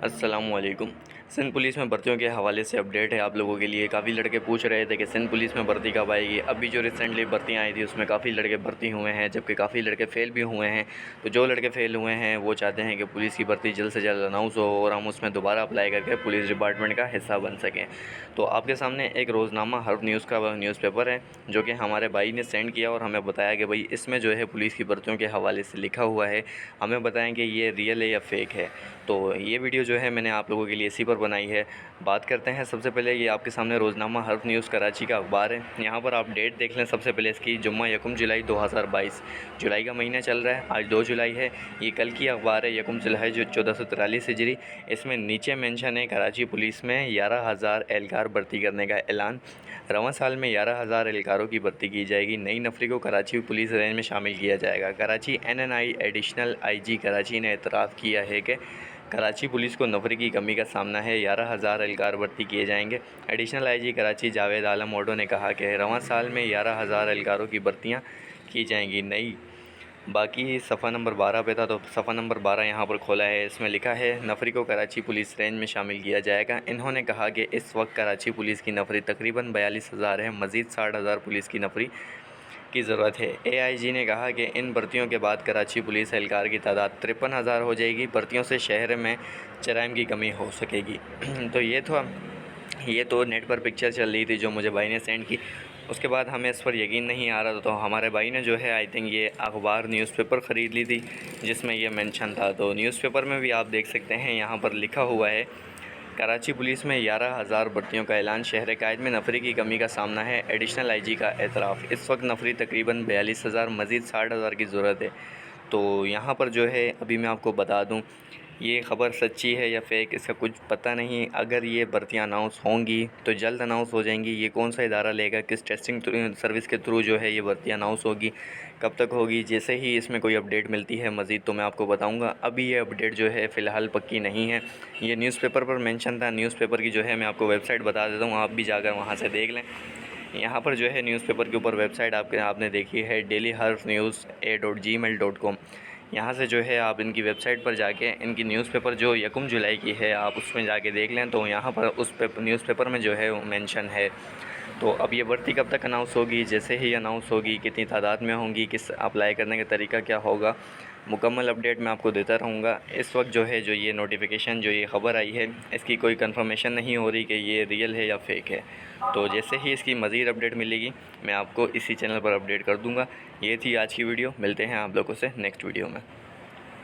अस्सलामुअलैकुम। सिंध पुलिस में भर्तियों के हवाले से अपडेट है आप लोगों के लिए। काफ़ी लड़के पूछ रहे थे कि सिंध पुलिस में भर्ती कब आएगी। अभी जो रिसेंटली भर्तियां आई थी उसमें काफ़ी लड़के भर्ती हुए हैं, जबकि काफ़ी लड़के फ़ेल भी हुए हैं। तो जो लड़के फ़ेल हुए हैं वो चाहते हैं कि पुलिस की भर्ती जल्द से जल्द अनाउंस हो और हम उसमें दोबारा अप्लाई करके पुलिस डिपार्टमेंट का हिस्सा बन सकें। तो आपके सामने एक रोज़नामा हर्फ न्यूज़ का न्यूज़पेपर है जो कि हमारे भाई ने सेंड किया और हमें बताया कि भाई इसमें जो है पुलिस की भर्तियों के हवाले से लिखा हुआ है, हमें बताएं कि ये रियल है या फेक है। तो ये वीडियो जो है मैंने आप लोगों के लिए इसी पर बनाई है। बात करते हैं सबसे पहले, ये आपके सामने रोज़नामा हर्फ न्यूज़ कराची का अखबार है। यहाँ पर आप डेट देख लें सबसे पहले इसकी, जुम्मा 1 जुलाई 2022। जुलाई का महीना चल रहा है, आज 2 जुलाई है। ये कल की अखबार है, 1 जुलाई जो 1443 हिजरी। इसमें नीचे मेंशन है कराची पुलिस में 11,000 एहलकार भर्ती करने का ऐलान। रवां साल में 11,000 एहलकारों की भर्ती की जाएगी। नई नफरी को कराची पुलिस रेंज में शामिल किया जाएगा। Karachi NNI additional IG Karachi ने एतराफ़ किया है कि कराची पुलिस को नफरी की कमी का सामना है। 11,000 एहलकार भर्ती किए जाएंगे। एडिशनल IG कराची जावेद आलम ओडो ने कहा कि रवां साल में 11,000 एहलकारों की भर्तियाँ की जाएंगी। नई बाकी सफ़ा नंबर 12 पे था, तो सफ़ा नंबर 12 यहाँ पर खोला है। इसमें लिखा है नफरी को कराची पुलिस रेंज में शामिल किया जाएगा। इन्होंने कहा कि इस वक्त कराची पुलिस की नफरी तकरीबन 42,000 है। मज़ीद 60,000 पुलिस की नफरी की ज़रूरत है। AIG ने कहा कि इन भर्तियों के बाद कराची पुलिस एहलकार की तादाद 53,000 हो जाएगी। भर्तियों से शहर में जराइम की कमी हो सकेगी। तो ये तो नेट पर पिक्चर चल रही थी जो मुझे भाई ने सेंड की। उसके बाद हमें इस पर यकीन नहीं आ रहा था, तो हमारे भाई ने जो है आई थिंक ये अखबार न्यूज़पेपर ख़रीद ली थी जिसमें ये मेंशन था। तो न्यूज़पेपर में भी आप देख सकते हैं, यहाँ पर लिखा हुआ है कराची पुलिस में 11,000 भर्तियों का ऐलान। शहर कायद में नफरी की कमी का सामना है। एडिशनल IG का एतराफ़। इस वक्त नफरी तकरीबन 42,000, मज़ीद 60,000 की ज़रूरत है। तो यहाँ पर जो है अभी मैं आपको बता दूँ, ये ख़बर सच्ची है या फेक इसका कुछ पता नहीं। अगर ये भर्तियाँ अनाउंस होंगी तो जल्द अनाउंस हो जाएंगी। ये कौन सा इदारा लेगा, किस टेस्टिंग सर्विस के थ्रू जो है ये भर्तियाँ अनाउंस होगी, कब तक होगी। जैसे ही इसमें कोई अपडेट मिलती है मज़ीद तो मैं आपको बताऊंगा। अभी ये अपडेट जो है फ़िलहाल पक्की नहीं है। ये न्यूज़पेपर पर मेंशन था। न्यूज़पेपर की जो है मैं आपको वेबसाइट बता देता हूँ, आप भी जाकर वहाँ से देख लें। यहाँ पर जो है न्यूज़पेपर के ऊपर वेबसाइट आपने देखी है dailyharfnews.gmail.com। यहाँ से जो है आप इनकी वेबसाइट पर जाके इनकी न्यूज़पेपर जो 1 जुलाई की है आप उसमें जाके देख लें। तो यहाँ पर उस न्यूज़पेपर में जो है मेंशन है। तो अब ये भर्ती कब तक अनाउंस होगी, जैसे ही अनाउंस होगी कितनी तादाद में होंगी, किस अप्लाई करने का तरीका क्या होगा, मुकम्मल अपडेट मैं आपको देता रहूँगा। इस वक्त जो है जो ये नोटिफिकेशन जो ये ख़बर आई है इसकी कोई कंफर्मेशन नहीं हो रही कि ये रियल है या फेक है। तो जैसे ही इसकी मज़ीद अपडेट मिलेगी मैं आपको इसी चैनल पर अपडेट कर दूँगा। ये थी आज की वीडियो। मिलते हैं आप लोगों से नेक्स्ट वीडियो में।